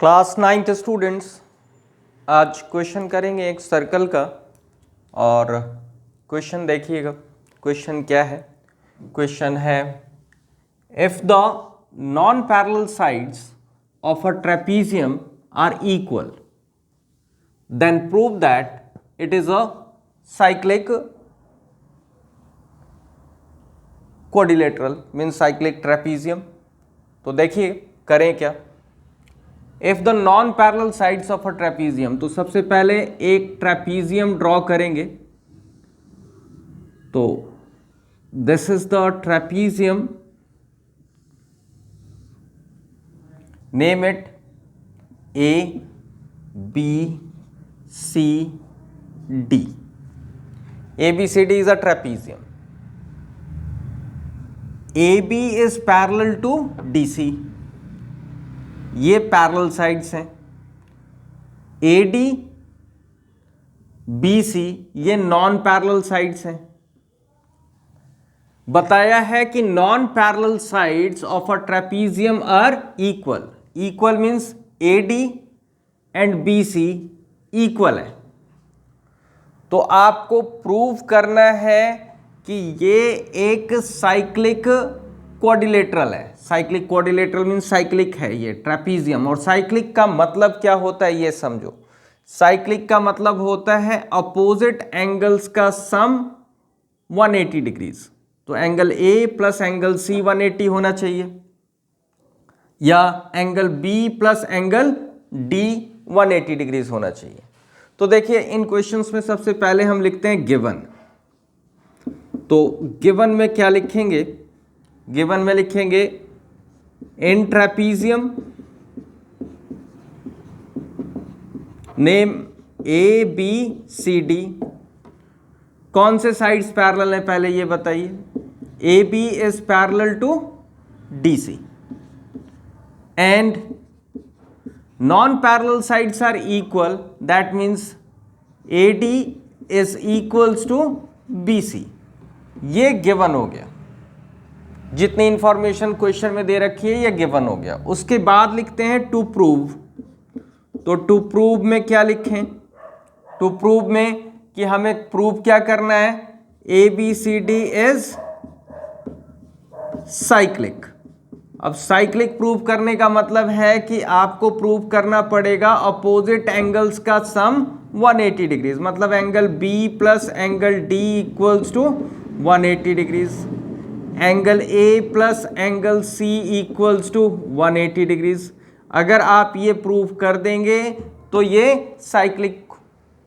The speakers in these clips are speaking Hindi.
क्लास 9th स्टूडेंट्स, आज क्वेश्चन करेंगे एक सर्कल का। और क्वेश्चन देखिएगा, क्वेश्चन क्या है। क्वेश्चन है if the non parallel sides of a trapezium are equal then prove that it is a cyclic quadrilateral means cyclic trapezium. तो देखिए करें क्या। If the non parallel sides of a trapezium, तो सबसे पहले एक ट्रेपीजियम ड्रॉ करेंगे। तो this is the trapezium, name it A B C D. A B C D is a trapezium. A B is parallel to D C, ये पैरेलल साइड्स हैं। ए डी बी सी ये नॉन पैरेलल साइड्स हैं। बताया है कि non parallel sides of a trapezium are equal. Equal means A D and B C equal है। तो आपको प्रूव करना है कि ये एक साइक्लिक क्वाड्रिलेटरल है। साइक्लिक क्वाड्रिलेटरल मीन्स साइक्लिक है ये ट्रेपीजियम। और साइक्लिक का मतलब क्या होता है ये समझो। साइक्लिक का मतलब होता है अपोजिट एंगल्स का सम 180 डिग्रीज। तो angle A plus angle C 180 होना चाहिए, या angle B plus angle D 180 degrees होना चाहिए। तो देखिए इन क्वेश्चंस में सबसे पहले हम लिखते हैं गिवन। तो गिवन में क्या लिखेंगे? गिवन में लिखेंगे in trapezium name A B C D. कौन से साइड्स पैरेलल हैं पहले ये बताइए। A B is parallel to D C and non parallel sides are equal, that means A D is equals to B C. ये गिवन हो गया। जितनी इंफॉर्मेशन क्वेश्चन में दे रखी है ये गिवन हो गया। उसके बाद लिखते हैं टू प्रूव। तो टू प्रूव में क्या लिखें? टू प्रूव में कि हमें प्रूव क्या करना है, A B C D is cyclic. अब साइक्लिक प्रूव करने का मतलब है कि आपको प्रूव करना पड़ेगा अपोजिट एंगल्स का सम 180 डिग्रीज। मतलब angle B plus angle D equals to 180 degrees, angle A plus angle C equals to 180 degrees. अगर आप ये प्रूव कर देंगे तो ये साइक्लिक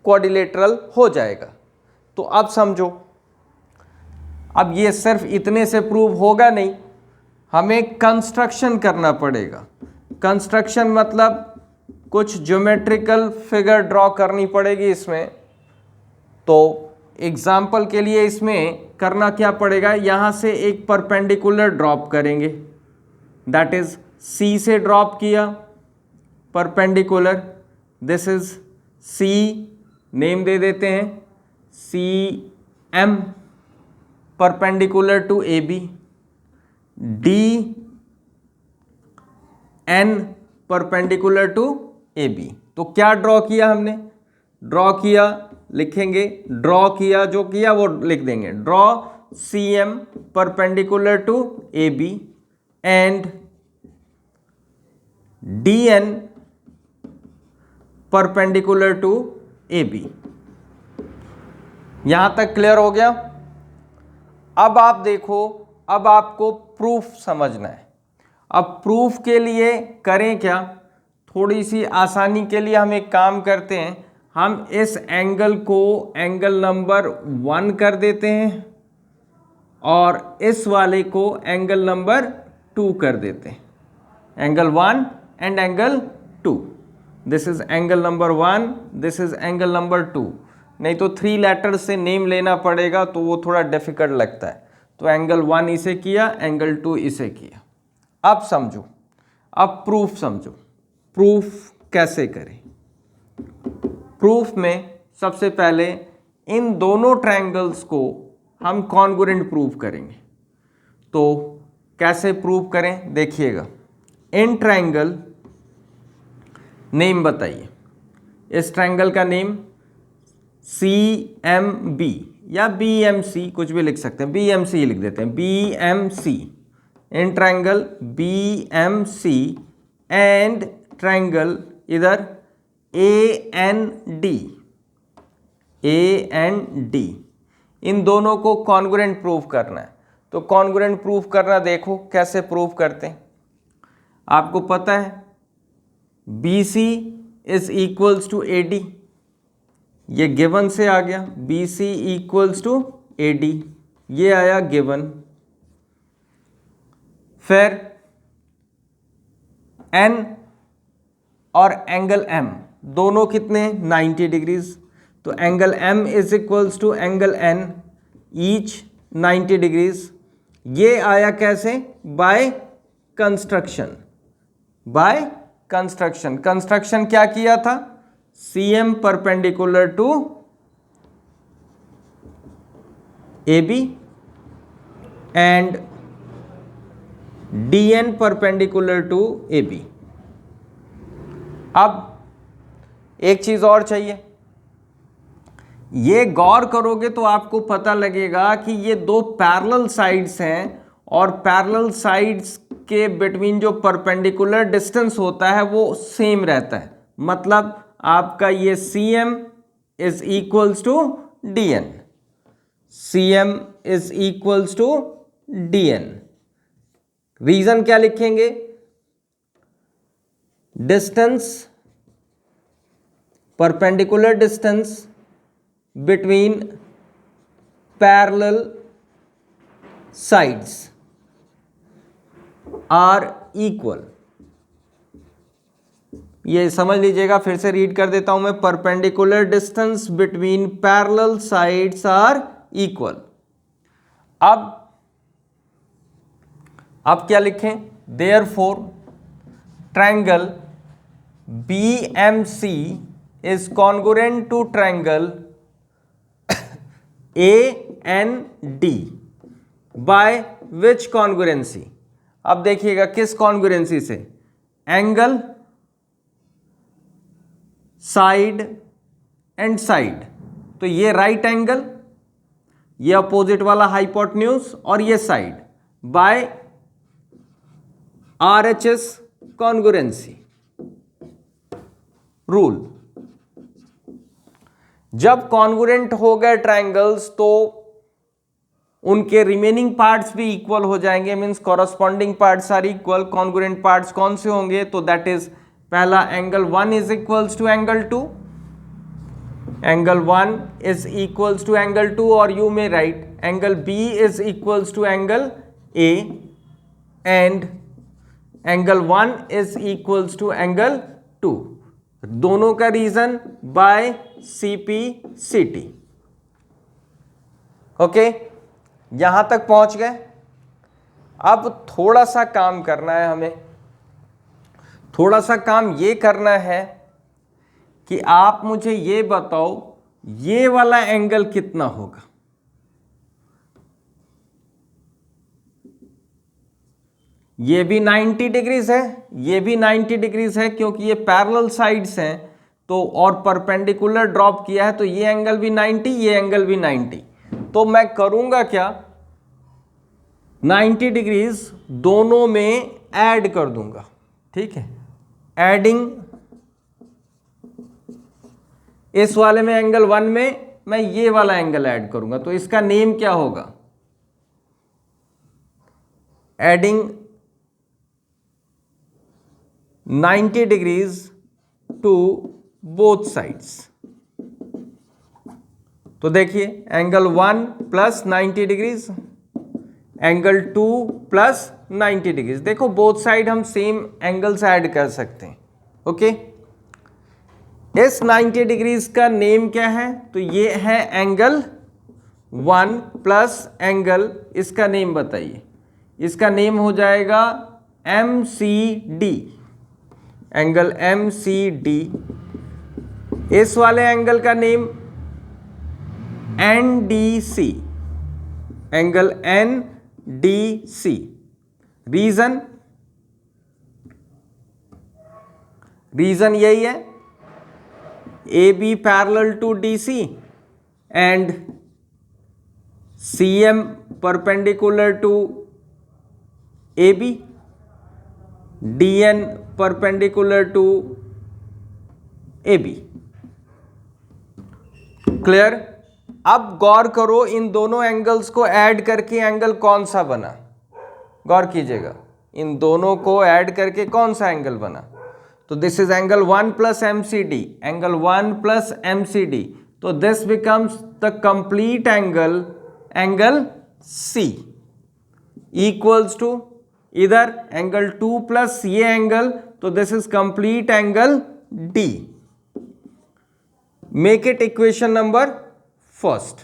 क्वाड्रिलेटरल हो जाएगा। तो अब समझो, अब ये सिर्फ इतने से प्रूव होगा नहीं, हमें कंस्ट्रक्शन करना पड़ेगा। कंस्ट्रक्शन मतलब कुछ ज्योमेट्रिकल फिगर ड्रॉ करनी पड़ेगी इसमें। तो एग्जाम्पल के लिए इसमें करना क्या पड़ेगा, यहाँ से एक परपेंडिकुलर ड्रॉप करेंगे। दैट इज सी से ड्रॉप किया perpendicular. This is C, name दे देते हैं C M, perpendicular to A B. D N perpendicular to A B. तो क्या ड्रॉ किया हमने? ड्रॉ किया लिखेंगे, ड्रॉ किया जो किया वो लिख देंगे। Draw C M perpendicular to A B and D N perpendicular to A B. यहां तक क्लियर हो गया? अब आप देखो, अब आपको प्रूफ समझना है। अब प्रूफ के लिए करें क्या, थोड़ी सी आसानी के लिए हम एक काम करते हैं। हम इस एंगल को एंगल नंबर 1 कर देते हैं और इस वाले को एंगल नंबर 2 कर देते हैं। Angle 1 and angle 2। This is angle number 1, this is angle number 2। नहीं तो 3 लेटर से नेम लेना पड़ेगा तो वो थोड़ा डिफिकल्ट लगता है। तो एंगल 1 इसे किया, एंगल 2 इसे किया। अब समझो, अब प्रूफ समझो। प्रूफ कैसे करें? प्रूफ में सबसे पहले इन दोनों ट्रायंगल्स को हम कॉन्ग्रुएंट प्रूव करेंगे। तो कैसे प्रूव करें देखिएगा। इन ट्रायंगल नेम बताइए इस ट्रायंगल का नेम। CMB या BMC कुछ भी लिख सकते हैं, BMC लिख देते हैं, BMC in triangle BMC and triangle इधर AND, इन दोनों को कॉन्ग्रुएंट प्रूव करना है। तो कॉन्ग्रुएंट प्रूव करना देखो कैसे प्रूव करते हैं। आपको पता है BC is equals to AD, ये गिवन से आ गया, BC इक्वल्स टू AD, ये आया गिवन। फिर N और एंगल M दोनों कितने 90 डिग्रीज, तो angle M is equals to angle N each 90 degrees. ये आया कैसे? बाय कंस्ट्रक्शन, कंस्ट्रक्शन क्या किया था? CM perpendicular to AB and DN perpendicular to AB। अब एक चीज और चाहिए, ये गौर करोगे तो आपको पता लगेगा कि ये दो पैरेलल साइड्स हैं और पैरेलल साइड्स के बिटवीन जो परपेंडिकुलर डिस्टेंस होता है वो सेम रहता है। मतलब आपका ये CM is equals to DN, CM is equals to DN। Reason क्या लिखेंगे? Distance, perpendicular distance between parallel sides are equal. ये समझ लीजिएगा, फिर से रीड कर देता हूं मैं, perpendicular distance between parallel sides are equal. अब क्या लिखें? Therefore triangle BMC is congruent to triangle AND by which congruency? अब देखिएगा किस कॉन्ग्रुएंसी से? एंगल साइड एंड साइड, तो ये राइट एंगल, ये अपोजिट वाला हाइपोटेन्यूज और ये side, by RHS congruency rule. जब कॉन्ग्रुएंट हो गए ट्रायंगल्स तो उनके रिमेनिंग पार्ट्स भी इक्वल हो जाएंगे, means corresponding parts are equal. Congruent parts कौन से होंगे? तो दैट इज पहला angle 1 is equals to angle 2, angle 1 is equals to angle 2, और यू में right angle B is equals to angle A and angle 1 is equals to angle 2। दोनों का रीजन बाय CP/CT। ओके, यहां तक पहुंच गए। अब थोड़ा सा काम करना है हमें, थोड़ा सा काम ये करना है कि आप मुझे ये बताओ ये वाला एंगल कितना होगा। ये भी 90 डिग्रीज है, ये भी 90 डिग्रीज है, क्योंकि ये पैरेलल साइड्स हैं तो, और परपेंडिकुलर ड्रॉप किया है तो ये एंगल भी 90, ये एंगल भी 90। तो मैं करूंगा क्या? 90 डिग्रीज दोनों में ऐड कर दूंगा, ठीक है। एडिंग इस वाले में एंगल 1 में मैं ये वाला एंगल ऐड करूंगा, तो इसका नेम क्या होगा? Adding 90 degrees to both sides. तो देखिए angle 1 plus 90 degrees, angle 2 plus 90 degrees. देखो बोथ साइड हम सेम एंगल्स ऐड कर सकते हैं। ओके, इस 90 डिग्रीज का नेम क्या है? तो ये है एंगल 1 प्लस एंगल, इसका नेम बताइए। इसका नेम हो जाएगा MCD, एंगल MCD। इस वाले एंगल का name NDC, angle NDC। Reason reason यही है, A B parallel to D C and C M perpendicular to A B, D N perpendicular to A B. Clear? अब गौर करो, इन दोनों एंगल्स को ऐड करके एंगल कौन सा बना, गौर कीजिएगा, इन दोनों को ऐड करके कौन सा एंगल बना? तो this is angle 1 plus M C D, angle 1 plus M C D, तो this becomes the complete angle, angle C equals to इधर एंगल 2 प्लस ये एंगल, तो this is complete angle D. Make it equation number first.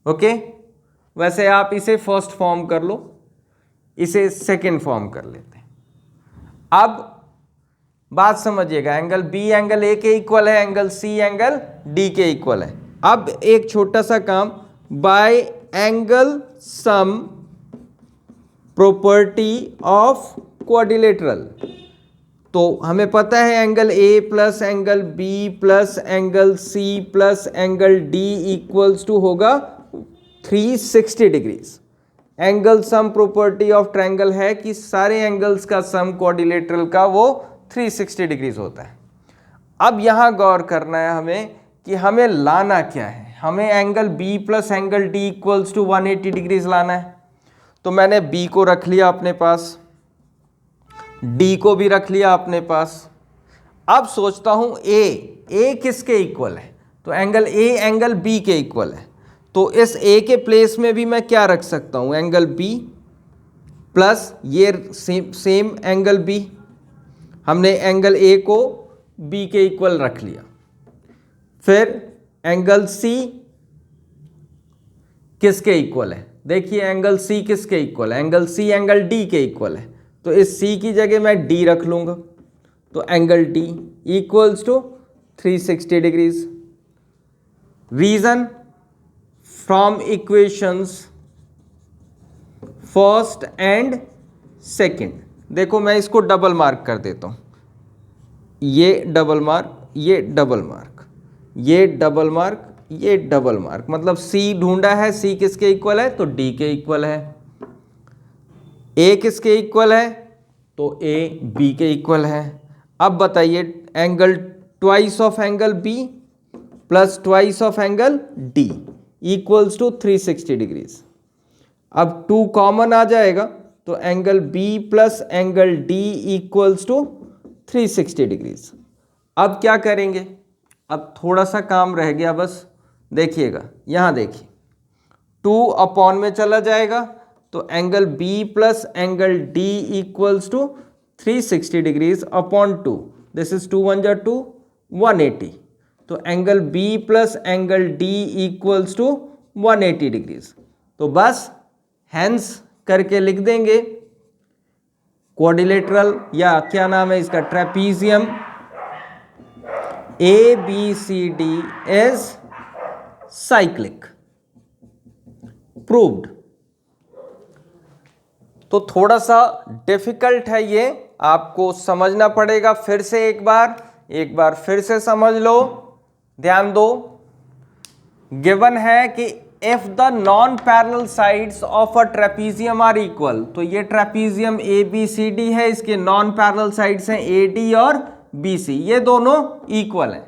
Okay, वैसे आप इसे फर्स्ट फॉर्म कर लो, इसे सेकंड फॉर्म कर लेते हैं। अब बात समझिएगा, एंगल बी एंगल ए के इक्वल है, एंगल सी एंगल डी के इक्वल है। अब एक छोटा सा काम, by angle sum property of quadrilateral, तो हमें पता है angle A plus angle B plus angle C plus angle D equals to होगा 360 degrees. Angle sum property of triangle है कि सारे एंगल्स का सम क्वाड्रिलेटरल का वो 360 डिग्रीज होता है। अब यहां गौर करना है हमें कि हमें लाना क्या है, हमें angle B plus angle D equals to 180 degrees लाना है। तो मैंने बी को रख लिया अपने पास, डी को भी रख लिया अपने पास। अब सोचता हूं ए किसके इक्वल है, तो एंगल ए एंगल बी के इक्वल है, तो इस ए के प्लेस में भी मैं क्या रख सकता हूं, एंगल बी प्लस ये सेम एंगल बी। हमने एंगल ए को बी के इक्वल रख लिया। फिर एंगल सी किसके इक्वल है, देखिए एंगल सी किसके इक्वल है, एंगल सी एंगल डी के इक्वल है, तो इस सी की जगह मैं डी रख लूंगा, तो angle D equals to 360 degrees. Reason from equations first and second, देखो मैं इसको डबल मार्क कर देता हूं, ये डबल मार्क, ये डबल मार्क, ये डबल मार्क, ये डबल मार्क, मतलब सी ढूंढा है, सी किसके इक्वल है, तो डी के इक्वल है। ए किसके इक्वल है, तो ए बी के इक्वल है। अब बताइए angle twice of angle B plus twice of angle D equals to 360 degrees. अब 2 कॉमन आ जाएगा, तो angle B plus angle D equals to 360 degrees. अब क्या करेंगे, अब थोड़ा सा काम रह गया बस, देखिएगा यहां देखिए 2 अपॉन में चला जाएगा, तो angle B plus angle D equals to 360 degrees upon 2, this is 2 1 जा 2, 180, तो angle B plus angle D equals to 180 degrees. तो बस हैंस करके लिख देंगे क्वाड्रिलेटरल, या क्या नाम है इसका, trapezium A B C D is cyclic, proved. तो थोड़ा सा डिफिकल्ट है ये, आपको समझना पड़ेगा। फिर से एक बार फिर से समझ लो, ध्यान दो। गिवन है कि if the non parallel sides of a trapezium are equal, तो ये trapezium A B C D है, इसके नॉन पैरेलल साइड्स हैं ए डी और बी सी, ये दोनों इक्वल हैं।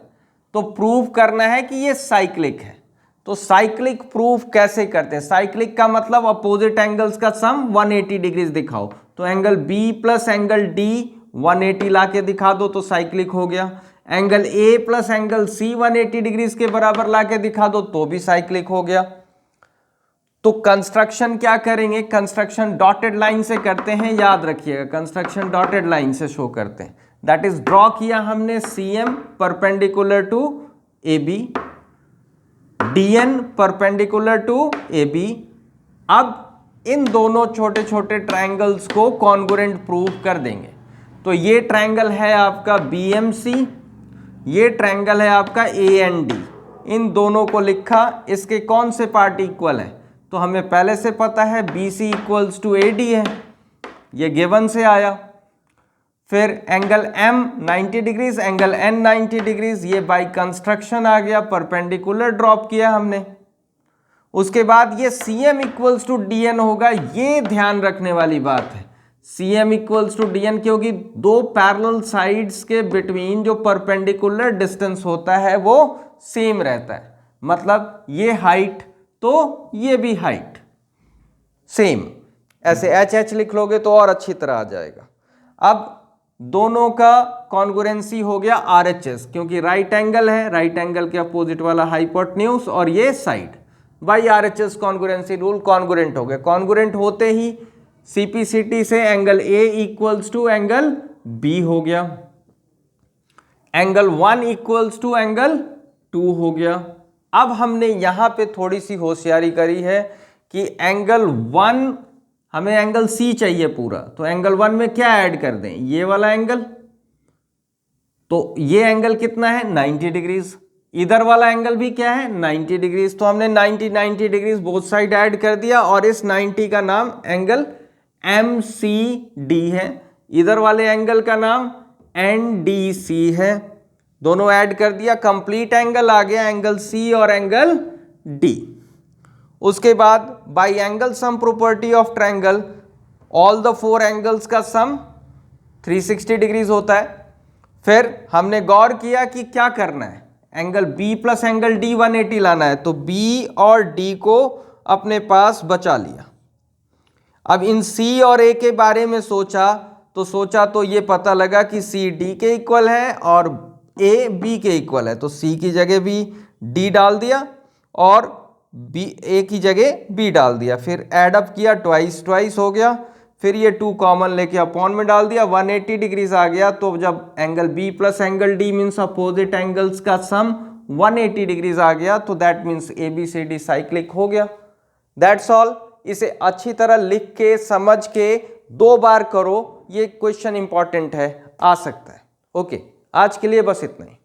तो प्रूव करना है कि ये साइक्लिक है। तो साइक्लिक प्रूफ कैसे करते हैं, साइक्लिक का मतलब अपोजिट एंगल्स का सम 180 डिग्रीज दिखाओ, तो angle B plus angle D 180 ला के दिखा दो तो साइक्लिक हो गया। Angle A plus angle C 180 degrees के बराबर ला के दिखा दो तो भी साइक्लिक हो गया। तो कंस्ट्रक्शन क्या करेंगे, कंस्ट्रक्शन डॉटेड लाइन से करते हैं, याद रखिएगा कंस्ट्रक्शन डॉटेड लाइन से शो करते हैं। दैट इज ड्रॉ किया हमने C M perpendicular to A B, DN perpendicular to AB। अब इन दोनों छोटे छोटे ट्रायंगल्स को कॉन्ग्रुएंट प्रूव कर देंगे। तो ये ट्रायंगल है आपका BMC, ये ट्रायंगल है आपका AND, इन दोनों को लिखा, इसके कौन से पार्ट इक्वल है, तो हमें पहले से पता है BC इक्वल्स टू AD है, ये गिवन से आया। फिर angle M 90 degrees, angle N 90 degrees, ये बाई कंस्ट्रक्शन आ गया, परपेंडिकुलर ड्रॉप किया हमने। उसके बाद ये CM इक्वल्स टू DN होगा, ये ध्यान रखने वाली बात है, CM इक्वल्स टू DN, क्योंकि दो पैरेलल साइड्स के बिटवीन जो परपेंडिकुलर डिस्टेंस होता है वो सेम रहता है, मतलब ये हाइट तो ये भी हाइट सेम, ऐसे HH लिख लोगे तो और अच्छी तरह आ जाएगा। अब दोनों का कॉन्ग्रुएंसी हो गया RHS, क्योंकि राइट एंगल है, राइट एंगल के अपोजिट वाला हाइपोटेन्यूज और ये side, by RHS congruency rule congruent हो गए। कॉन्ग्रुएंट होते ही CPCT से angle A equals to angle B हो गया, एंगल 1 इक्वल्स टू एंगल 2 हो गया। अब हमने यहां पे थोड़ी सी होशियारी करी है कि एंगल 1 हमें एंगल C चाहिए पूरा, तो एंगल 1 में क्या ऐड कर दें, ये वाला एंगल, तो ये एंगल कितना है 90 डिग्रीज, इधर वाला एंगल भी क्या है 90 डिग्रीज, तो हमने 90 डिग्रीज बोथ साइड ऐड कर दिया और इस 90 का नाम एंगल MCD है, इधर वाले एंगल का नाम NDC है, दोनों ऐड कर दिया, कंप्लीट एंगल आ गया एंगल C और एंगल D। उसके बाद by angle sum property of triangle all the 4 angles का सम 360 डिग्रीज होता है। फिर हमने गौर किया कि क्या करना है, angle B plus angle D 180 लाना है, तो B और D को अपने पास बचा लिया। अब इन C और A के बारे में सोचा तो ये पता लगा कि C D के इक्वल है और A B के इक्वल है, तो C की जगह भी D डाल दिया और A की जगह B डाल दिया, फिर ऐड अप किया, ट्वाइस हो गया, फिर ये 2 कॉमन लेके अपॉन में डाल दिया, 180 डिग्रीज आ गया। तो जब angle B plus angle D means opposite angles का सम 180 डिग्रीज आ गया, तो दैट मीन्स ABCD साइक्लिक हो गया। That's all. इसे अच्छी तरह लिख के समझ के 2 बार करो, ये क्वेश्चन इंपॉर्टेंट है, आ सकता है। ओके, आज के लिए बस इतना ही।